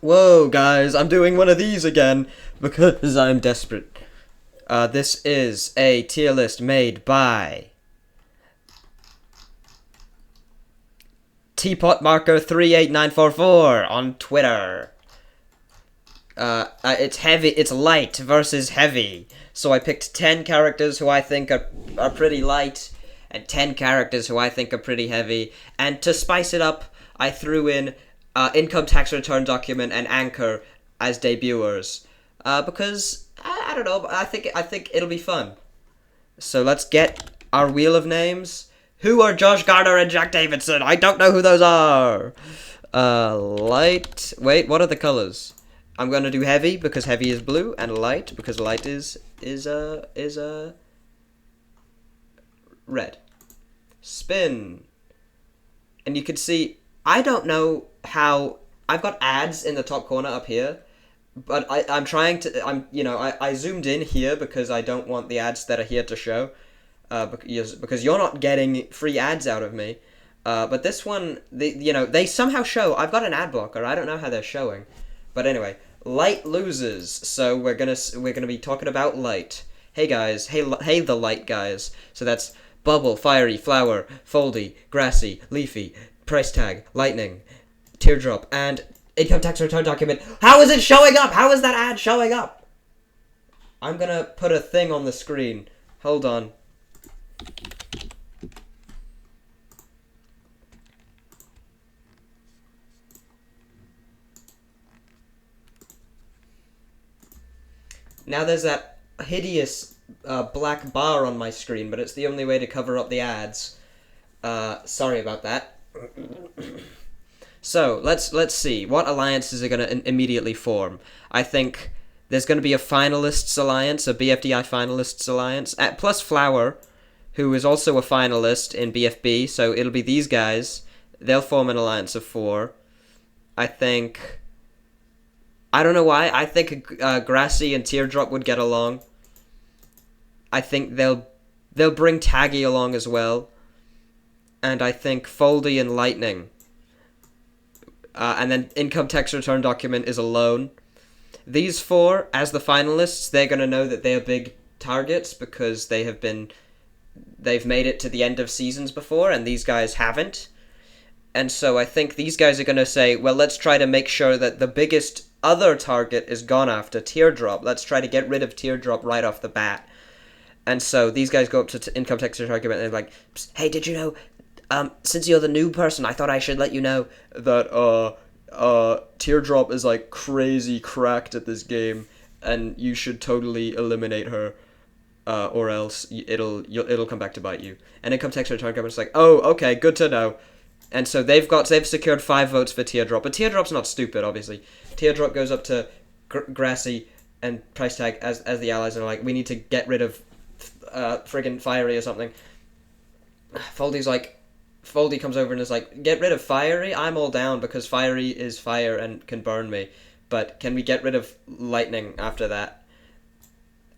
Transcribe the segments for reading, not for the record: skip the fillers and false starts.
Whoa, guys, I'm doing one of these again because I'm desperate. This is a tier list made by Teapot Marker 38944 on Twitter. It's heavy. It's light versus heavy. So I picked 10 characters who I think are pretty light, and 10 characters who I think are pretty heavy. And to spice it up, I threw in income tax return document and anchor as debuters. Because I don't know. But I think it'll be fun. So let's get our wheel of names. Who are Josh Gardner and Jack Davidson? I don't know who those are. Light. Wait, what are the colors? I'm gonna do heavy because heavy is blue, and light because light is red. Spin. And you can see, I don't know how, I've got ads in the top corner up here, but I'm trying to, I zoomed in here because I don't want the ads that are here to show, because you're not getting free ads out of me. But this one, they somehow show. I've got an ad blocker. I don't know how they're showing. But anyway, light loses, so we're gonna be talking about light. Hey guys, hey the light guys. So that's bubble, fiery, flower, foldy, grassy, leafy, price tag, lightning, teardrop, and income tax return document. How is it showing up? How is that ad showing up? I'm gonna put a thing on the screen. Hold on. Now there's that hideous black bar on my screen, but it's the only way to cover up the ads. Sorry about that. So let's see what alliances are going to immediately form. I think there's going to be a finalists alliance, a BFDI finalists alliance, plus Flower, who is also a finalist in BFB. So it'll be these guys. They'll form an alliance of 4. I think. I don't know why. I think Grassy and Teardrop would get along. I think they'll bring Taggy along as well. And I think Foldy and Lightning. And then Income Tax Return Document is alone. These 4, as the finalists, they're going to know that they are big targets because they've made it to the end of seasons before, and these guys haven't. And so I think these guys are going to say, well, let's try to make sure that the biggest other target is gone after, Teardrop. Let's try to get rid of Teardrop right off the bat. And so these guys go up to Income Tax Argument and they're like, hey, did you know, since you're the new person, I thought I should let you know that Teardrop is like crazy cracked at this game, and you should totally eliminate her, or else it'll come back to bite you. And Income Tax Argument's like, oh, okay, good to know. And so they've secured 5 votes for Teardrop, but Teardrop's not stupid, obviously. Teardrop goes up to Grassy and Price Tag as the allies, and are like, we need to get rid of friggin' Fiery or something. Foldy comes over and is like, get rid of Fiery? I'm all down because Fiery is fire and can burn me, but can we get rid of Lightning after that?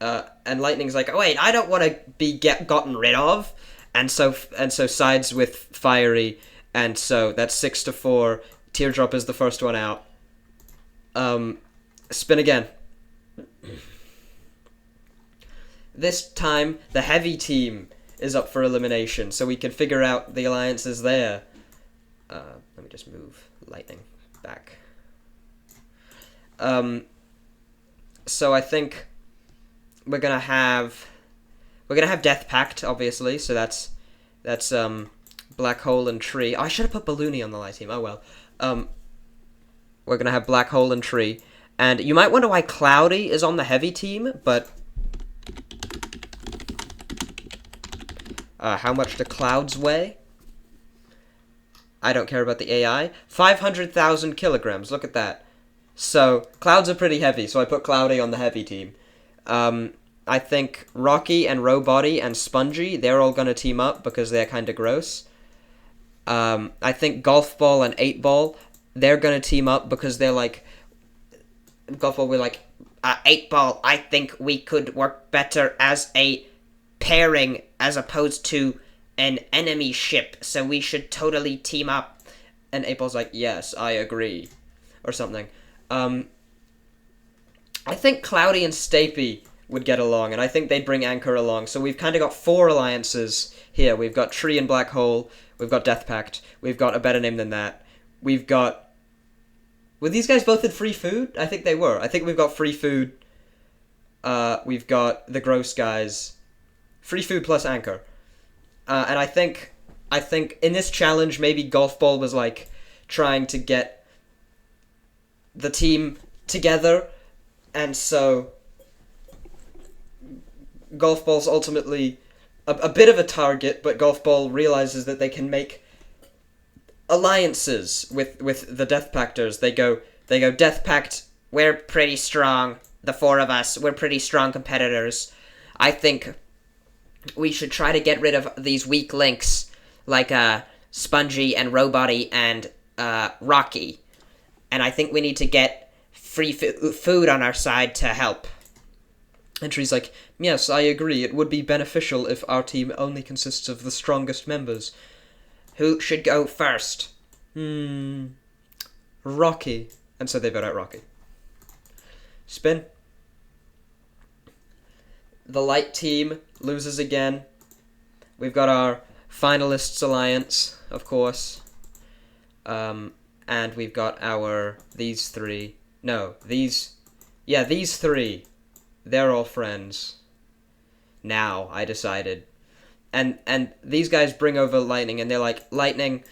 And Lightning's like, oh wait, I don't want to be gotten rid of, and so sides with Fiery. And so that's 6-4. Teardrop is the first one out. Spin again. This time, the heavy team is up for elimination, so we can figure out the alliances there. Let me just move Lightning back. So I think we're gonna have Death Pact, obviously. So that's Black Hole and Tree. Oh, I should have put Balloony on the light team. Oh well. We're gonna have Black Hole and Tree, and you might wonder why Cloudy is on the heavy team, but how much do clouds weigh? I don't care about the AI. 500,000 kilograms. Look at that. So clouds are pretty heavy, so I put Cloudy on the heavy team. I think Rocky and Robody and Spongy, they're all gonna team up because they're kind of gross. I think Golf Ball and 8 Ball, they're gonna team up because they're like, Golf Ball will be like, 8 Ball, I think we could work better as a pairing as opposed to an enemy ship, so we should totally team up. And 8 Ball's like, yes, I agree, or something. Um, I think Cloudy and Stapy would get along, and I think they'd bring Anchor along. So we've kind of got 4 alliances here. We've got Tree and Black Hole. We've got Death Pact. We've got A Better Name Than That. We've got... Were these guys both in Free Food? I think they were. I think we've got Free Food. We've got the Gross guys. Free Food plus Anchor. And I think in this challenge, maybe Golf Ball was like trying to get the team together, and so Golf Ball's ultimately a bit of a target, but Golf Ball realizes that they can make alliances with the Death Pactors. They go, Death Pact, we're pretty strong, the 4 of us, we're pretty strong competitors. I think we should try to get rid of these weak links, like Spongy and Robotty and Rocky. And I think we need to get free food on our side to help. And Tree's like, yes, I agree. It would be beneficial if our team only consists of the strongest members. Who should go first? Rocky. And so they vote out Rocky. Spin. The Light team loses again. We've got our Finalists Alliance, of course. And we've got these 3. No, these 3. They're all friends. Now, I decided. And these guys bring over Lightning, and they're like, Lightning,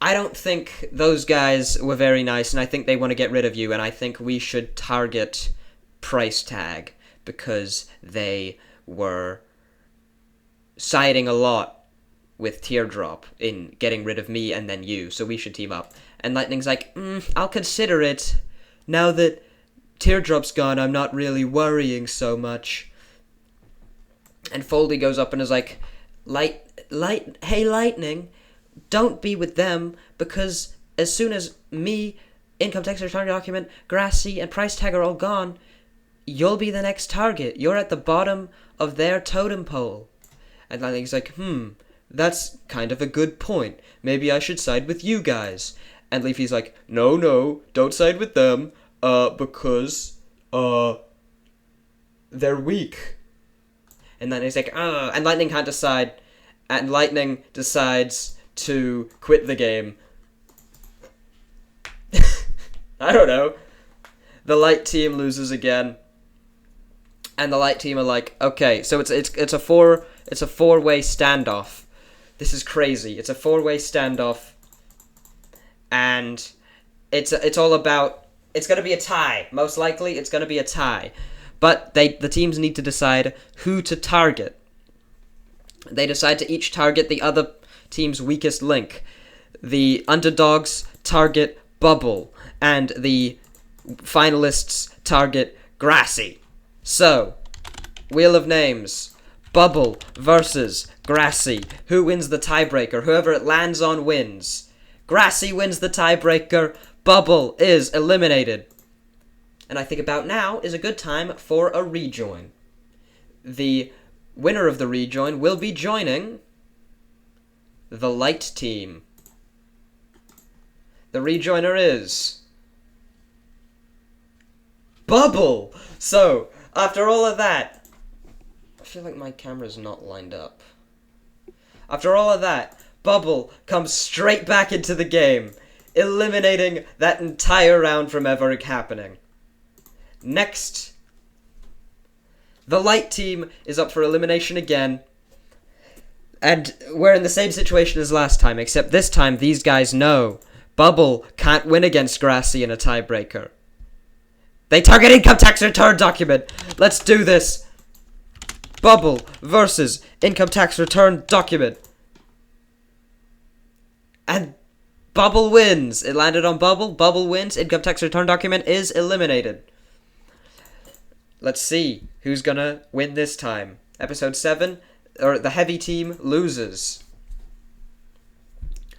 I don't think those guys were very nice, and I think they want to get rid of you, and I think we should target Price Tag, because they were siding a lot with Teardrop in getting rid of me and then you, so we should team up. And Lightning's like, I'll consider it. Now that Teardrop's gone, I'm not really worrying so much. And Foldy goes up and is like, hey Lightning, don't be with them, because as soon as me, Income Tax Return Document, Grassy, and Price Tag are all gone, you'll be the next target. You're at the bottom of their totem pole. And Lightning's like, that's kind of a good point. Maybe I should side with you guys. And Leafy's like, no, don't side with them, because, they're weak. And then he's like, and Lightning can't decide, and Lightning decides to quit the game. I don't know. The Light team loses again. And the Light team are like, okay, so it's a 4-way standoff. This is crazy. It's a 4-way standoff, and it's all about. It's gonna be a tie. Most likely, it's gonna be a tie. But the teams need to decide who to target. They decide to each target the other team's weakest link. The underdogs target Bubble, and the finalists target Grassy. So, Wheel of Names. Bubble versus Grassy. Who wins the tiebreaker? Whoever it lands on wins. Grassy wins the tiebreaker. Bubble is eliminated. And I think about now is a good time for a rejoin. The winner of the rejoin will be joining the Light team. The rejoiner is Bubble. So, after all of that, I feel like my camera's not lined up. After all of that, Bubble comes straight back into the game, eliminating that entire round from ever happening. Next, the Light team is up for elimination again, and we're in the same situation as last time, except this time these guys know Bubble can't win against Grassy in a tiebreaker. They target Income Tax Return Document. Let's do this. Bubble versus Income Tax Return Document. And Bubble wins. It landed on Bubble. Bubble wins. Income Tax Return Document is eliminated. Let's see who's gonna win this time. Episode 7, or the Heavy team loses.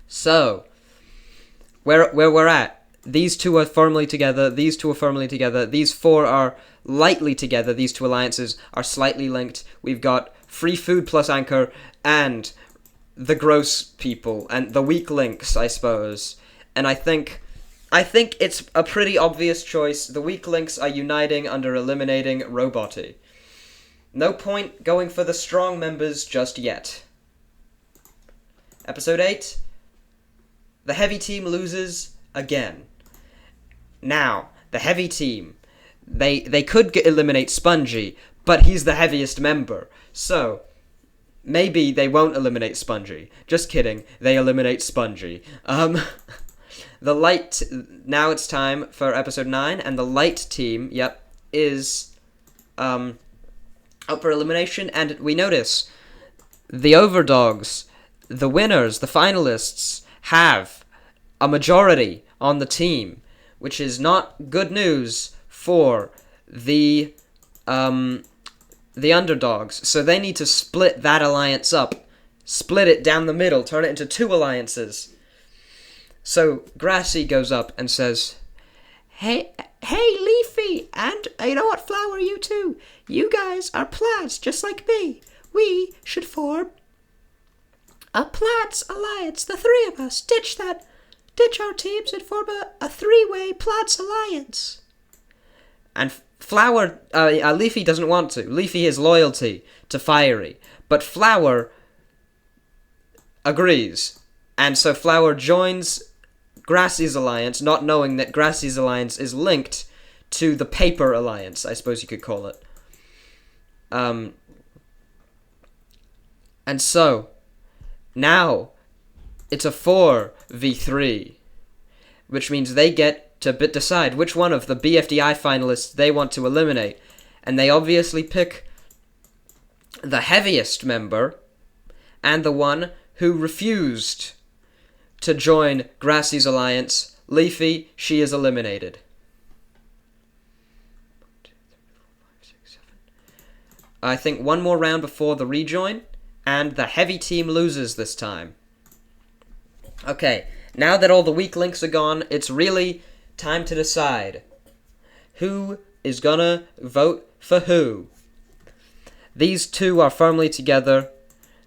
So, where we're at. These 2 are firmly together. These 2 are firmly together. These 4 are lightly together. These 2 alliances are slightly linked. We've got Free Food plus Anchor and the gross people and the weak links, I suppose. And I think I think it's a pretty obvious choice. The weak links are uniting under eliminating Roboty. No point going for the strong members just yet. Episode 8. The heavy team loses again. Now, the heavy team, they could eliminate Spongy, but he's the heaviest member. So, maybe they won't eliminate Spongy. Just kidding, they eliminate Spongy. The light, now it's time for episode 9, and the light team, is up for elimination, and we notice the overdogs, the winners, the finalists, have a majority on the team, which is not good news for the underdogs. So they need to split that alliance up, split it down the middle, turn it into 2 alliances. So Grassy goes up and says, Hey, Leafy, and you know what, Flower, you too. You guys are plaids just like me. We should form a plaids alliance. The 3 of us ditch our teams and form a 3-way plaids alliance. And Flower, Leafy doesn't want to. Leafy has loyalty to Fiery, but Flower agrees, and so Flower joins Grassy's alliance, not knowing that Grassy's alliance is linked to the Paper Alliance, I suppose you could call it. And so, now, it's a 4v3, which means they get to decide which one of the BFDI finalists they want to eliminate, and they obviously pick the heaviest member, and the one who refused to join Grassy's alliance. Leafy, she is eliminated. I think one more round before the rejoin, and the heavy team loses this time. Okay, now that all the weak links are gone, it's really time to decide who is gonna vote for who. These two are firmly together.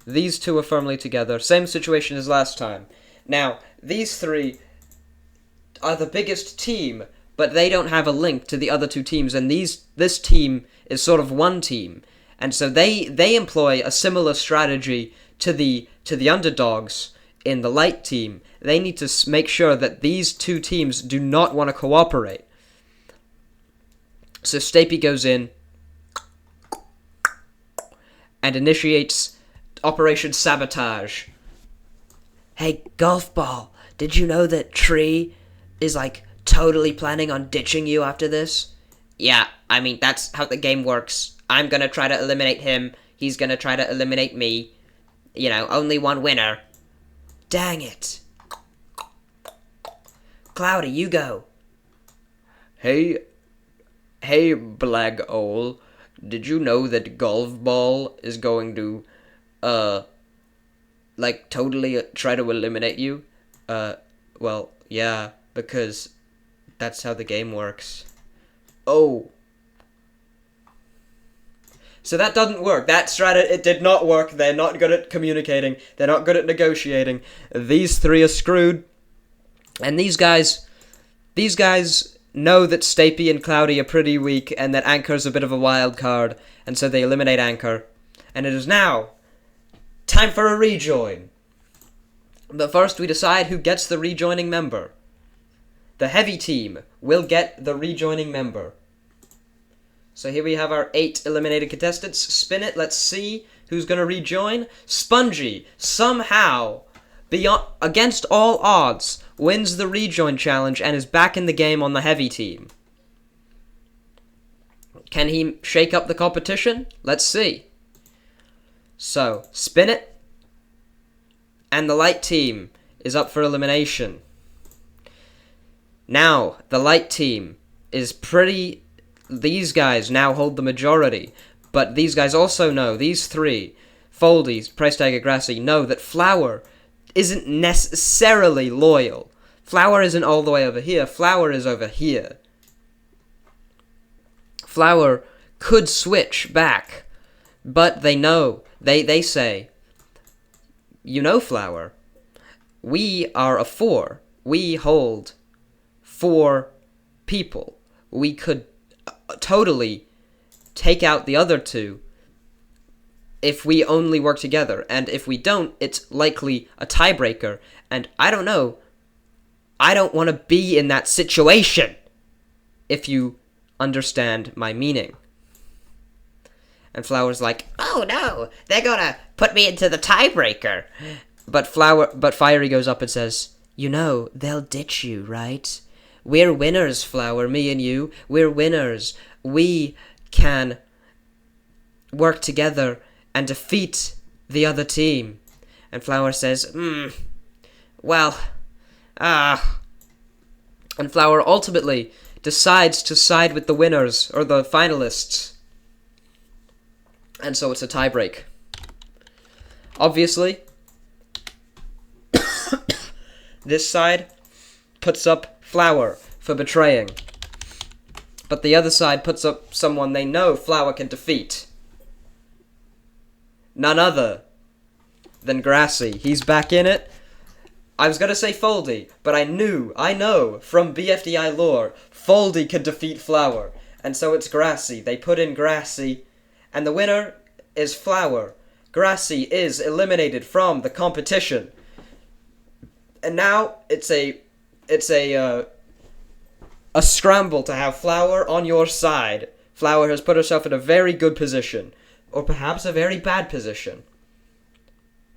Same situation as last time. Now, these 3 are the biggest team, but they don't have a link to the other 2 teams, and this team is sort of one team. And so they employ a similar strategy to the underdogs in the light team. They need to make sure that these 2 teams do not want to cooperate. So Stapy goes in and initiates Operation Sabotage. Hey, Golf Ball, did you know that Tree is, totally planning on ditching you after this? Yeah, I mean, that's how the game works. I'm gonna try to eliminate him. He's gonna try to eliminate me. Only one winner. Dang it. Cloudy, you go. Hey, Black Owl, did you know that Golf Ball is going to, totally try to eliminate you? Well, yeah, because that's how the game works. Oh. So that doesn't work. It did not work. They're not good at communicating. They're not good at negotiating. These 3 are screwed. And these guys know that Stapy and Cloudy are pretty weak, and that Anchor's a bit of a wild card, and so they eliminate Anchor. And it is now time for a rejoin. But first we decide who gets the rejoining member. The heavy team will get the rejoining member. So here we have our 8 eliminated contestants. Spin it, let's see who's going to rejoin. Spongy, somehow, against all odds, wins the rejoin challenge and is back in the game on the heavy team. Can he shake up the competition? Let's see. So, spin it. And the light team is up for elimination. Now, the light team is pretty... These guys now hold the majority. But these guys also know, these 3, Foldies, Price Tagger, Grassy, know that Flower isn't necessarily loyal. Flower isn't all the way over here. Flower is over here. Flower could switch back. But they know. They say, Flower, we are a 4. We hold 4 people. We could totally take out the other 2 if we only work together. And if we don't, it's likely a tiebreaker. And I don't know. I don't want to be in that situation, if you understand my meaning. And Flower's like, oh no, they're gonna put me into the tiebreaker. But Fiery goes up and says, you know, they'll ditch you, right? We're winners, Flower, me and you. We're winners. We can work together and defeat the other team. And Flower says, well, and Flower ultimately decides to side with the winners, or the finalists. And so it's a tiebreak. Obviously, this side puts up Flower for betraying. But the other side puts up someone they know Flower can defeat. None other than Grassy. He's back in it. I was gonna say Foldy, but I know from BFDI lore, Foldy can defeat Flower. And so it's Grassy. They put in Grassy, and the winner is Flower. Grassy is eliminated from the competition. And now it's a scramble to have Flower on your side. Flower has put herself in a very good position, or perhaps a very bad position.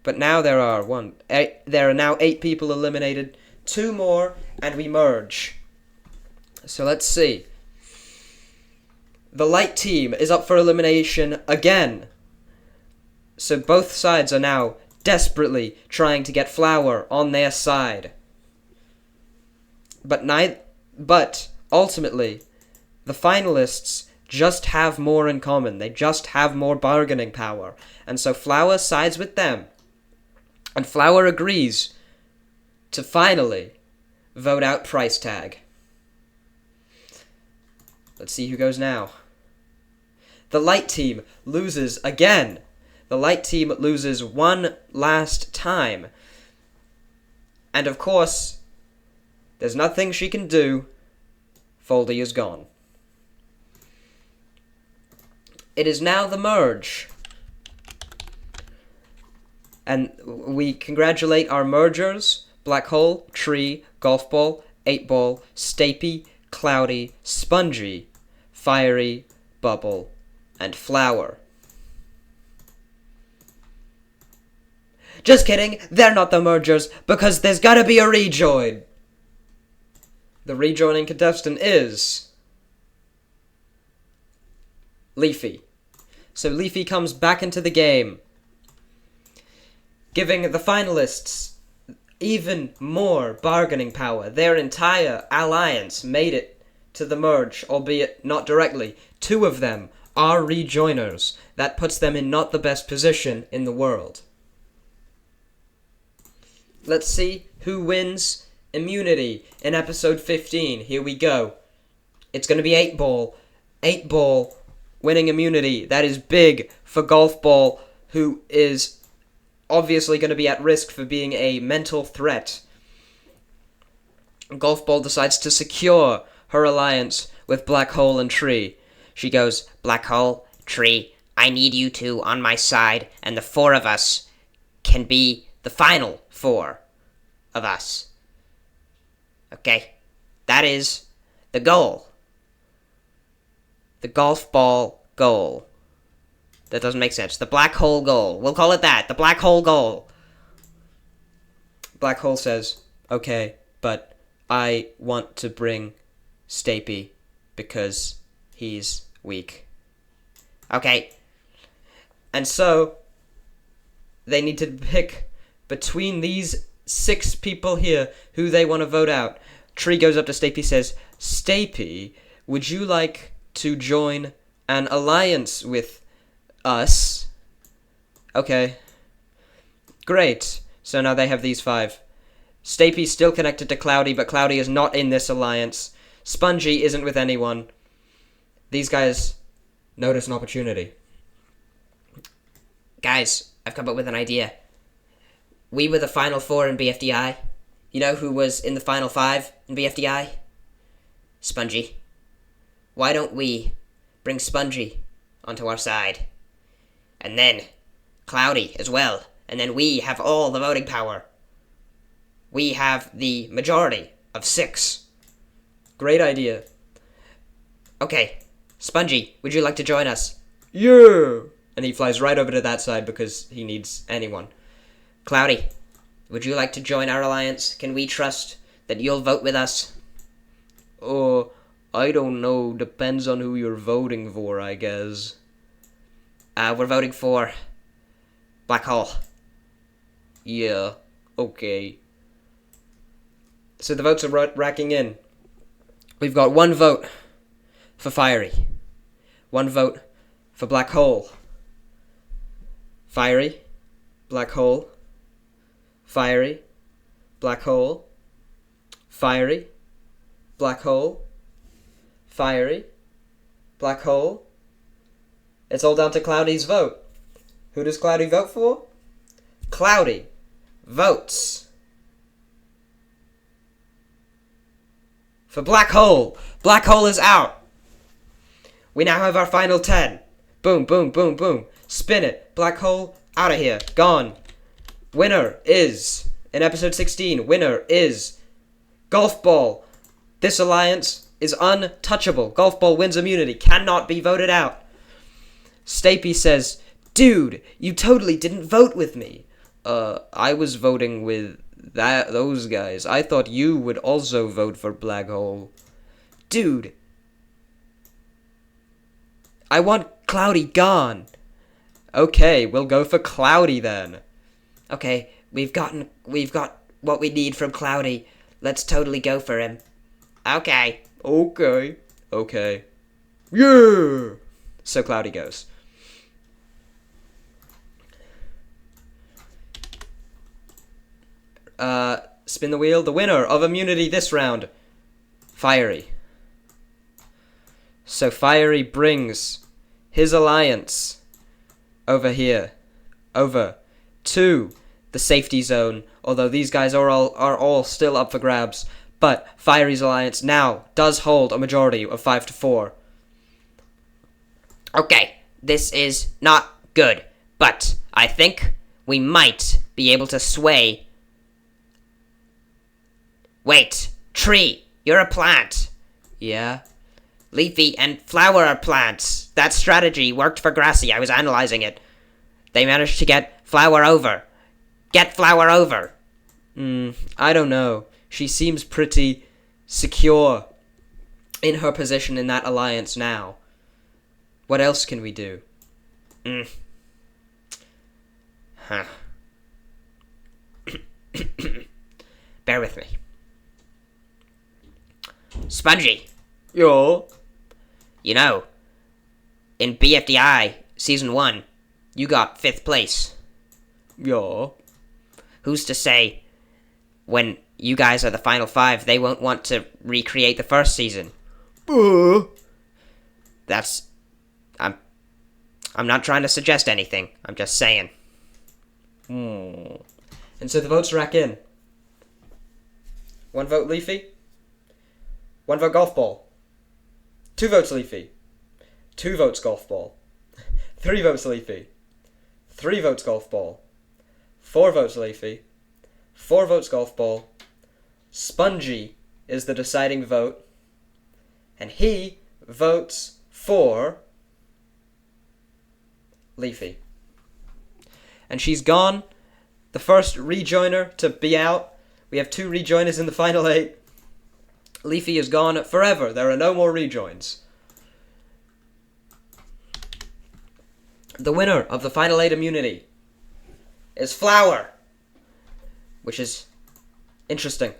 But now there are now 8 people eliminated, 2 more, and we merge. So let's see. The light team is up for elimination again. So both sides are now desperately trying to get Flower on their side. But ultimately, the finalists just have more in common. They just have more bargaining power. And so Flower sides with them. And Flower agrees to finally vote out Price Tag. Let's see who goes now. The light team loses again. The light team loses one last time. And of course, there's nothing she can do. Foldy is gone. It is now the merge. And we congratulate our mergers: Black Hole, Tree, Golf Ball, 8 Ball, Stapy, Cloudy, Spongy, Fiery, Bubble, and Flower. Just kidding, they're not the mergers, because there's gotta be a rejoin. The rejoining contestant is Leafy. So Leafy comes back into the game, giving the finalists even more bargaining power. Their entire alliance made it to the merge, albeit not directly. 2 of them are rejoiners. That puts them in not the best position in the world. Let's see who wins immunity in episode 15. Here we go. It's going to be 8 Ball. 8 Ball winning immunity. That is big for Golf Ball, who is obviously going to be at risk for being a mental threat. Golf Ball decides to secure her alliance with Black Hole and Tree. She goes, Black Hole, Tree, I need you 2 on my side, and the 4 of us can be the final 4 of us. Okay? That is the goal. The Golf Ball goal. That doesn't make sense. The Black Hole goal. We'll call it that. The Black Hole goal. Black Hole says, okay, but I want to bring Stapy because he's weak. Okay. And so, they need to pick between these 6 people here who they want to vote out. Tree goes up to Stapy, says, Stapy, would you like to join an alliance with us? Okay. Great. So now they have these 5. Stapy's still connected to Cloudy, but Cloudy is not in this alliance. Spongy isn't with anyone. These guys notice an opportunity. Guys, I've come up with an idea. We were the final 4 in BFDI. You know who was in the final 5 in BFDI? Spongy, why don't we bring Spongy onto our side? And then Cloudy as well. And then we have all the voting power. We have the majority of 6. Great idea. Okay, Spongy, would you like to join us? Yeah! And he flies right over to that side because he needs anyone. Cloudy, would you like to join our alliance? Can we trust that you'll vote with us? I don't know. Depends on who you're voting for, I guess. We're voting for Black Hole. Yeah, okay. So the votes are racking in. We've got 1 vote for Fiery. 1 vote for Black Hole. Fiery, Black Hole. Fiery, Black Hole. Fiery, Black Hole. Fiery, Black Hole. It's all down to Cloudy's vote. Who does Cloudy vote for? Cloudy votes for Black Hole. Black Hole is out. We now have our final 10. Boom, boom, boom, boom. Spin it. Black Hole, out of here. Gone. Winner is, in episode 16, winner is Golf Ball. This alliance is untouchable. Golf Ball wins immunity. Cannot be voted out. Stapy says, dude, you totally didn't vote with me. I was voting with those guys. I thought you would also vote for Black Hole. Dude, I want Cloudy gone. Okay, we'll go for Cloudy then. Okay, we've got what we need from Cloudy. Let's totally go for him. Okay. Yeah! So Cloudy goes. Spin the wheel. The winner of immunity this round, Fiery. So Fiery brings his alliance over here, over to the safety zone. Although these guys are all still up for grabs, but Fiery's alliance now does hold a majority of 5-4. Okay, this is not good, but I think we might be able to sway. Wait, Tree, you're a plant. Yeah. Leafy and Flower are plants. That strategy worked for Grassy. I was analyzing it. They managed to get Flower over. Get Flower over. I don't know. She seems pretty secure in her position in that alliance now. What else can we do? Huh. Bear with me. Spongy. Yo. You know, in BFDI Season 1, you got 5th place. Yo. Who's to say when you guys are the final 5, they won't want to recreate the first season? That's... I'm not trying to suggest anything. I'm just saying. And so the votes rack in. 1 vote Leafy. 1 vote Golf Ball. 2 votes Leafy. 2 votes Golf Ball. 3 votes Leafy. 3 votes Golf Ball. 4 votes Leafy. 4 votes Golf Ball. Spongy is the deciding vote. And he votes for Leafy. And she's gone. The first rejoiner to be out. We have 2 rejoiners in the final 8. Leafy is gone forever. There are no more rejoins. The winner of the final 8 immunity is Flower, which is interesting.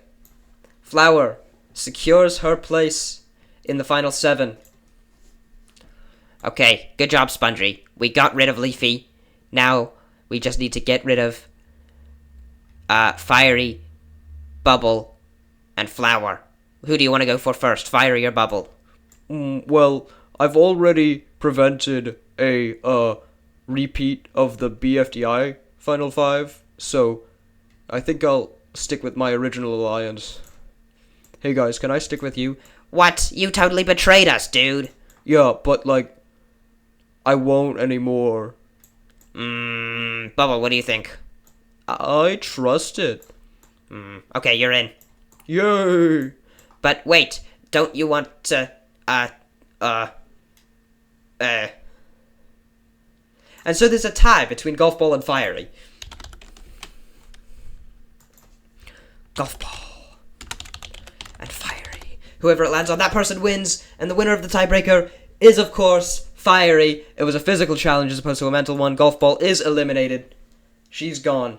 Flower secures her place in the final 7. Okay, good job, Spongy. We got rid of Leafy. Now we just need to get rid of Fiery, Bubble, and Flower. Who do you want to go for first, Fiery or Bubble? Well, I've already prevented a repeat of the BFDI Final 5, so I think I'll stick with my original alliance. Hey guys, can I stick with you? What? You totally betrayed us, dude. Yeah, but, like, I won't anymore. Bubble, what do you think? I trust it. Okay, you're in. Yay! But wait, don't you want to, And so there's a tie between Golf Ball and Fiery. Golf Ball and Fiery. Whoever it lands on, that person wins, and the winner of the tiebreaker is, of course, Fiery. It was a physical challenge as opposed to a mental one. Golf Ball is eliminated. She's gone.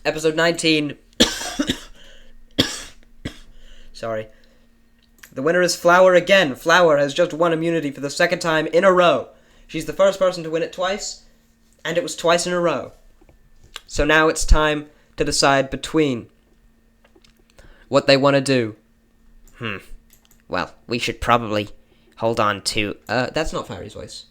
Episode 19. Sorry. The winner is Flower again. Flower has just won immunity for the second time in a row. She's the first person to win it twice, and it was twice in a row. So now it's time to decide between what they want to do. well, we should probably hold on to, That's not Fiery's voice.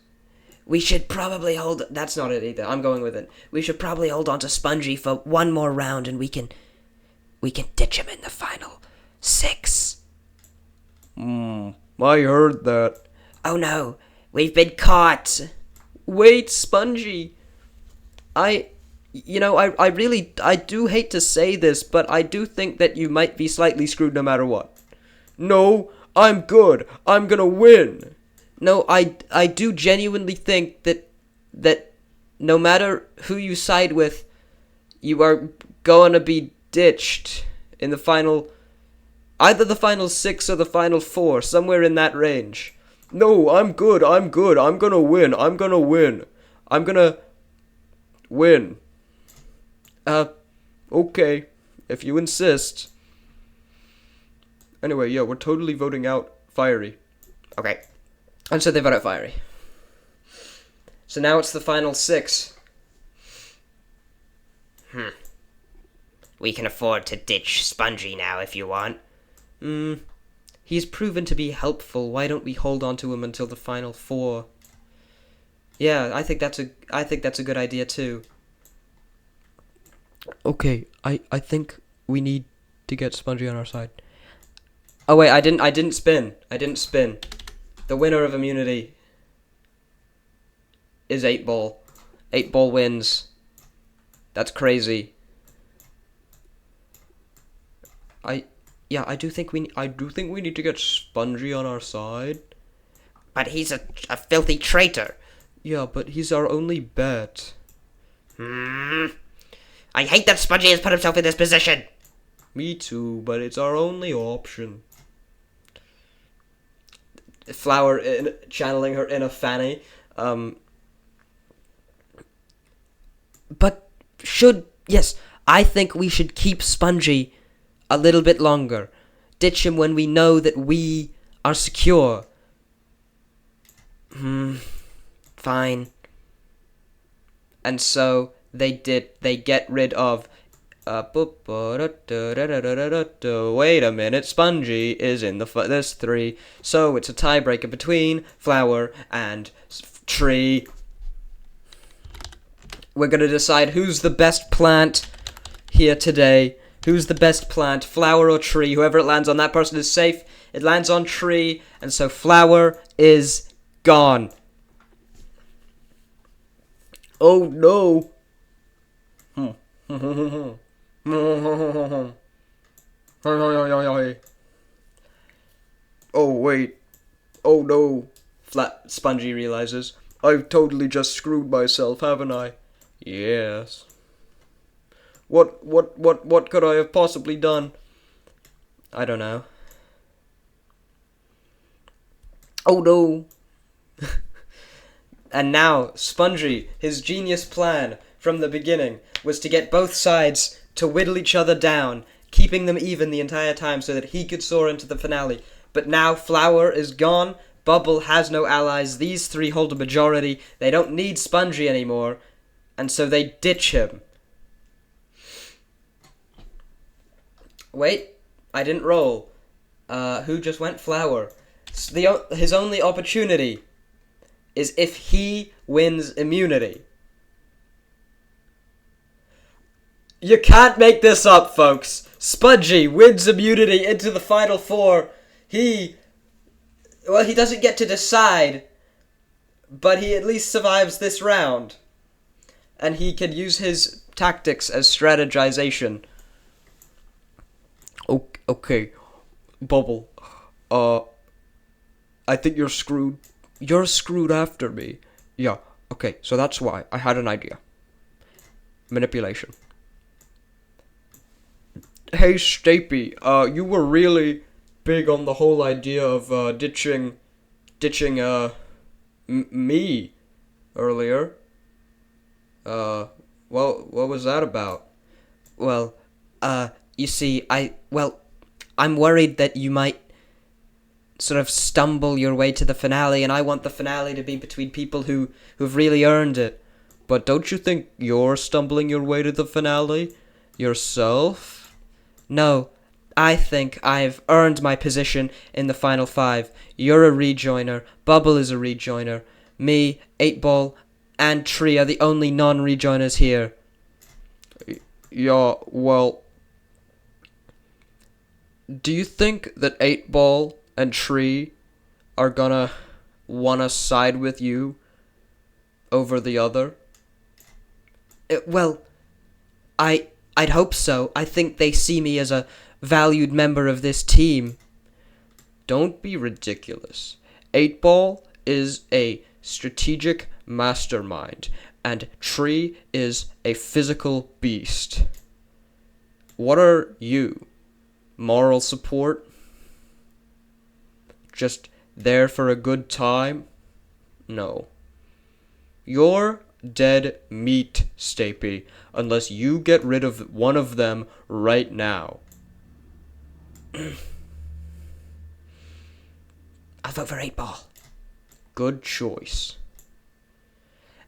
we should probably hold, That's not it either. I'm going with it. we should probably hold on to Spongy for one more round and we can ditch him in the final 6. I heard that. Oh no, we've been caught. Wait, Spongy. I do hate to say this, but I do think that you might be slightly screwed no matter what. No, I'm good. I'm gonna win. No, I do genuinely think that no matter who you side with, you are gonna be ditched in the final, either the final 6 or the final 4, somewhere in that range. No, I'm good. I'm good. I'm gonna win. I'm gonna win. I'm gonna win. Okay, if you insist. Anyway, yeah, we're totally voting out Fiery. Okay. And so they vote out Fiery. So now it's the final 6. We can afford to ditch Spongy now if you want. He's proven to be helpful. Why don't we hold on to him until the final 4? Yeah, I think that's a good idea too. Okay, I think we need to get Spongy on our side. Oh wait, I didn't spin. The winner of immunity is 8 Ball. 8 Ball wins. That's crazy. I do think we need to get Spongy on our side. But he's a filthy traitor. Yeah, but he's our only bet. I hate that Spongy has put himself in this position. Me too, but it's our only option. Flower channeling her inner Fanny. But yes, I think we should keep Spongy a little bit longer. Ditch him when we know that we are secure. Fine. And so they get rid of wait a minute, Spongy is in there's 3, so it's a tiebreaker between Flower and Tree. We're gonna decide who's the best plant here today. Who's the best plant, Flower or Tree? Whoever it lands on, that person is safe. It lands on Tree, and so Flower is gone. Oh no. Oh wait. Oh no. Spongy realizes. I've totally just screwed myself, haven't I? Yes. What could I have possibly done? I don't know. Oh no. And now, Spongy, his genius plan from the beginning was to get both sides to whittle each other down, keeping them even the entire time so that he could soar into the finale. But now Flower is gone, Bubble has no allies, these 3 hold a majority, they don't need Spongy anymore, and so they ditch him. Wait, I didn't roll. Who just went? Flower. His only opportunity is if he wins immunity. You can't make this up, folks. Spongy wins immunity into the final four. He doesn't get to decide, but he at least survives this round. And he can use his tactics as strategization. Okay, Bubble. I think you're screwed. You're screwed after me. Yeah, okay, so that's why. I had an idea. Manipulation. Hey, Stapy, you were really big on the whole idea of, ditching, me earlier. Well, what was that about? Well, you see, I'm worried that you might sort of stumble your way to the finale, and I want the finale to be between people who've really earned it. But don't you think you're stumbling your way to the finale? Yourself? No, I think I've earned my position in the final five. You're a rejoiner, Bubble is a rejoiner, me, 8-Ball, and Tree are the only non-rejoiners here. Yeah, well... Do you think that 8-Ball and Tree are gonna wanna side with you over the other? Well, I'd hope so. I think they see me as a valued member of this team. Don't be ridiculous. 8-Ball is a strategic mastermind, and Tree is a physical beast. What are you? Moral support? Just there for a good time? No. You're dead meat, Stapy, unless you get rid of one of them right now. I'll vote for 8-Ball. Good choice.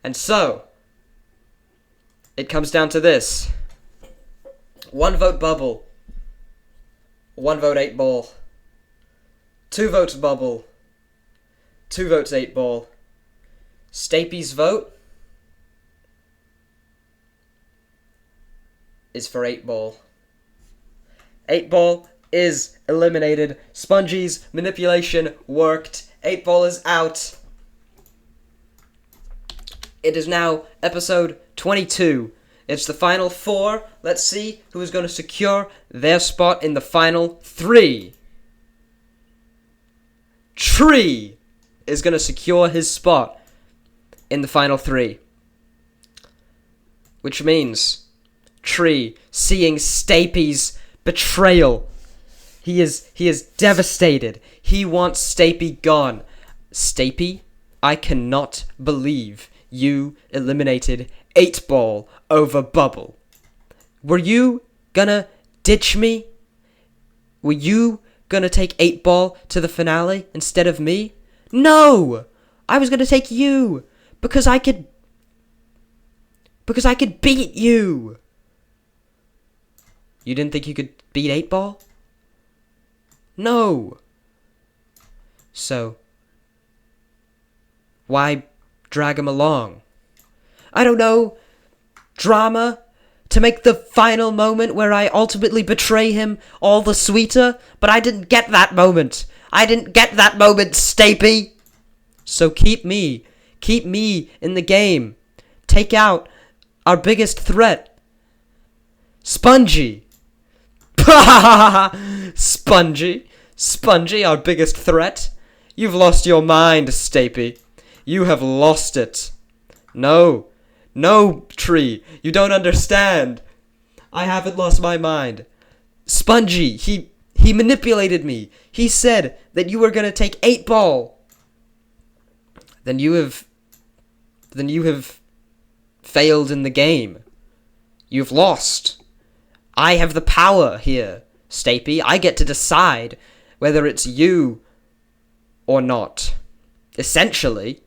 And so, it comes down to this. 1 vote Bubble. 1 vote 8-Ball. 2 votes Bubble. 2 votes 8-Ball. Stapy's vote is for 8-Ball. 8-Ball is eliminated. Spongy's manipulation worked. 8-Ball is out. It is now episode 22. It's the final 4. Let's see who is going to secure their spot in the final 3. Tree is going to secure his spot in the final 3. Which means Tree, seeing Stapy's betrayal, he is devastated. He wants Stapy gone. Stapy, I cannot believe you eliminated 8-Ball over Bubble. Were you gonna ditch me? Were you gonna take 8-Ball to the finale instead of me? No! I was gonna take you because I could beat you. You didn't think you could beat 8-Ball? No. So, why drag him along? I don't know. Drama? To make the final moment where I ultimately betray him all the sweeter? But I didn't get that moment. I didn't get that moment, Stapy. So keep me in the game. Take out our biggest threat. Spongy. Spongy, our biggest threat. You've lost your mind, Stapy. You have lost it. No, Tree, you don't understand. I haven't lost my mind. Spongy, he manipulated me. He said that you were gonna take 8-Ball. Then you have failed in the game. You've lost. I have the power here, Stapy. I get to decide whether it's you or not. Essentially.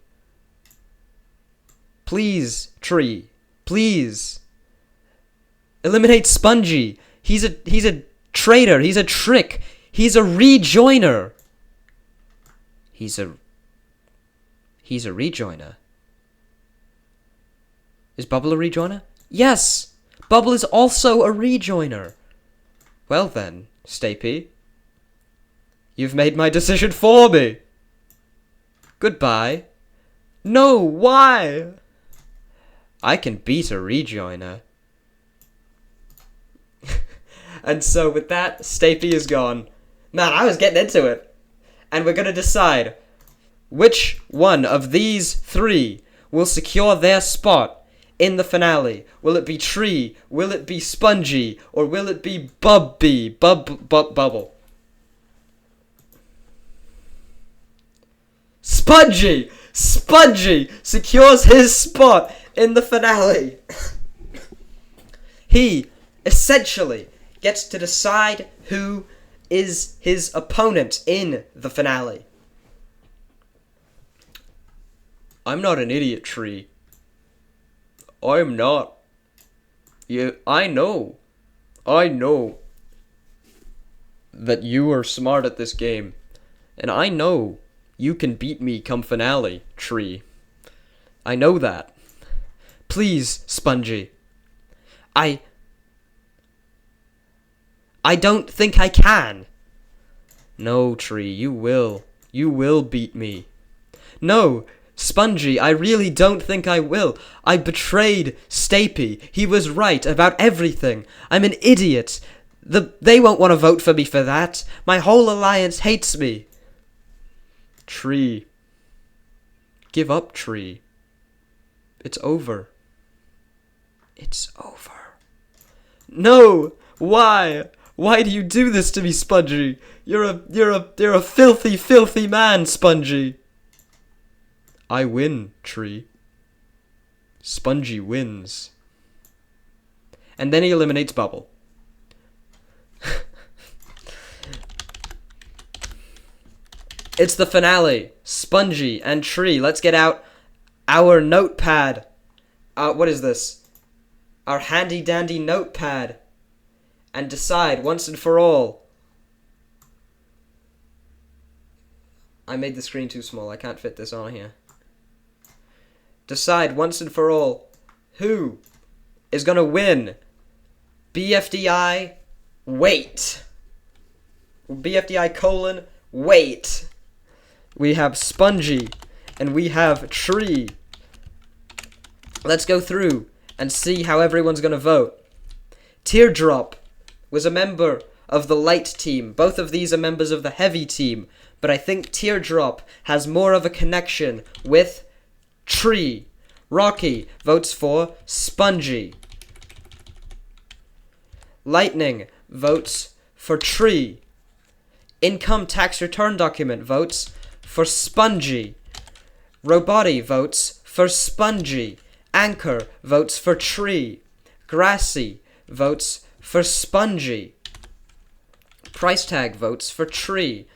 Please, Tree. Please. Eliminate Spongy. He's a traitor. He's a trick. He's a rejoiner. He's a rejoiner. Is Bubble a rejoiner? Yes! Bubble is also a rejoiner. Well then, Stapy, you've made my decision for me. Goodbye. No, why? I can beat a rejoiner. And so with that, Stapy is gone. Man, I was getting into it. And we're gonna decide which one of these three will secure their spot in the finale. Will it be Tree? Will it be Spongy? Or will it be Bubble? Spongy! Spongy secures his spot in the finale. He essentially gets to decide who is his opponent in the finale. I'm not an idiot, Tree. I'm not. Yeah, I know that you are smart at this game. And I know you can beat me come finale, Tree. I know that. Please, Spongy. I don't think I can. No, Tree, you will. You will beat me. No, Spongy, I really don't think I will. I betrayed Stapy. He was right about everything. I'm an idiot. They won't want to vote for me for that. My whole alliance hates me. Tree. Give up, Tree. It's over. It's over. No! Why? Why do you do this to me, Spongy? You're a filthy, filthy man, Spongy. I win, Tree. Spongy wins. And then he eliminates Bubble. It's the finale. Spongy and Tree. Let's get out our notepad. What is this? Our handy dandy notepad. And decide once and for all. I made the screen too small. I can't fit this on here. Decide once and for all who is gonna win BFDI wait. BFDI : wait. We have Spongy and we have Tree. Let's go through and see how everyone's gonna vote. Teardrop was a member of the light team. Both of these are members of the heavy team, but I think Teardrop has more of a connection with Tree. Rocky votes for Spongy. Lightning votes for Tree. Income tax return document votes for Spongy. Roboti votes for Spongy. Anchor votes for Tree. Grassy votes for Spongy. Price tag votes for Tree.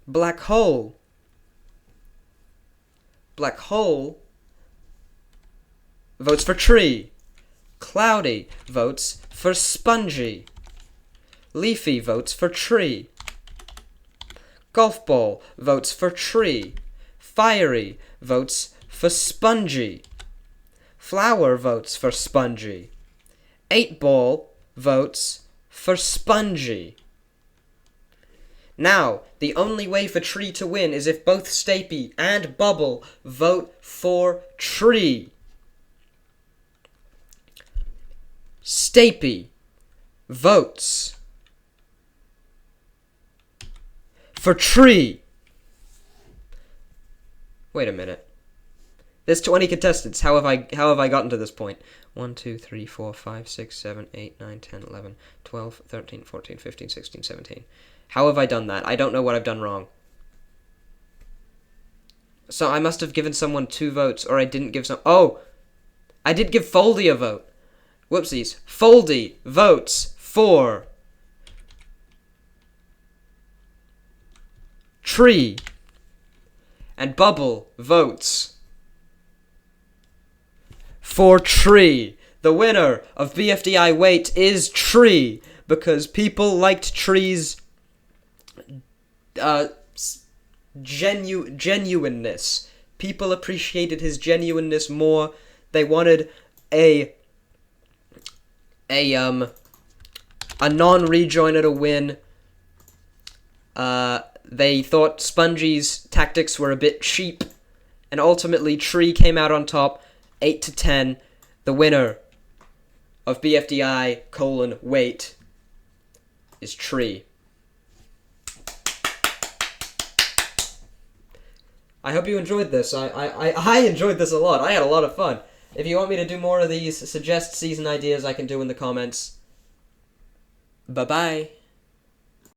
Black hole votes for Tree. Cloudy votes for Spongy. Leafy votes for Tree. Golf ball votes for Tree. Fiery votes for Spongy. Flower votes for Spongy. 8-ball votes for Spongy. Now, the only way for Tree to win is if both Stapy and Bubble vote for Tree. Stapy votes for Tree. Wait a minute. There's 20 contestants. How have I gotten to this point? 1, 2, 3, 4, 5, 6, 7, 8, 9, 10, 11, 12, 13, 14, 15, 16, 17. How have I done that? I don't know what I've done wrong. So I must have given someone 2 votes, or I didn't give some... Oh! I did give Foldy a vote. Whoopsies. Foldy votes for Tree. And Bubble votes for Tree. The winner of BFDI Wait is Tree, because people liked Tree's genuineness. People appreciated his genuineness more. They wanted a a non-rejoiner to win. They thought Spongy's tactics were a bit cheap, and ultimately Tree came out on top, 8-10. The winner of BFDI wait is Tree. I hope you enjoyed this. I enjoyed this a lot. I had a lot of fun. If you want me to do more of these, suggest season ideas I can do in the comments. Bye-bye.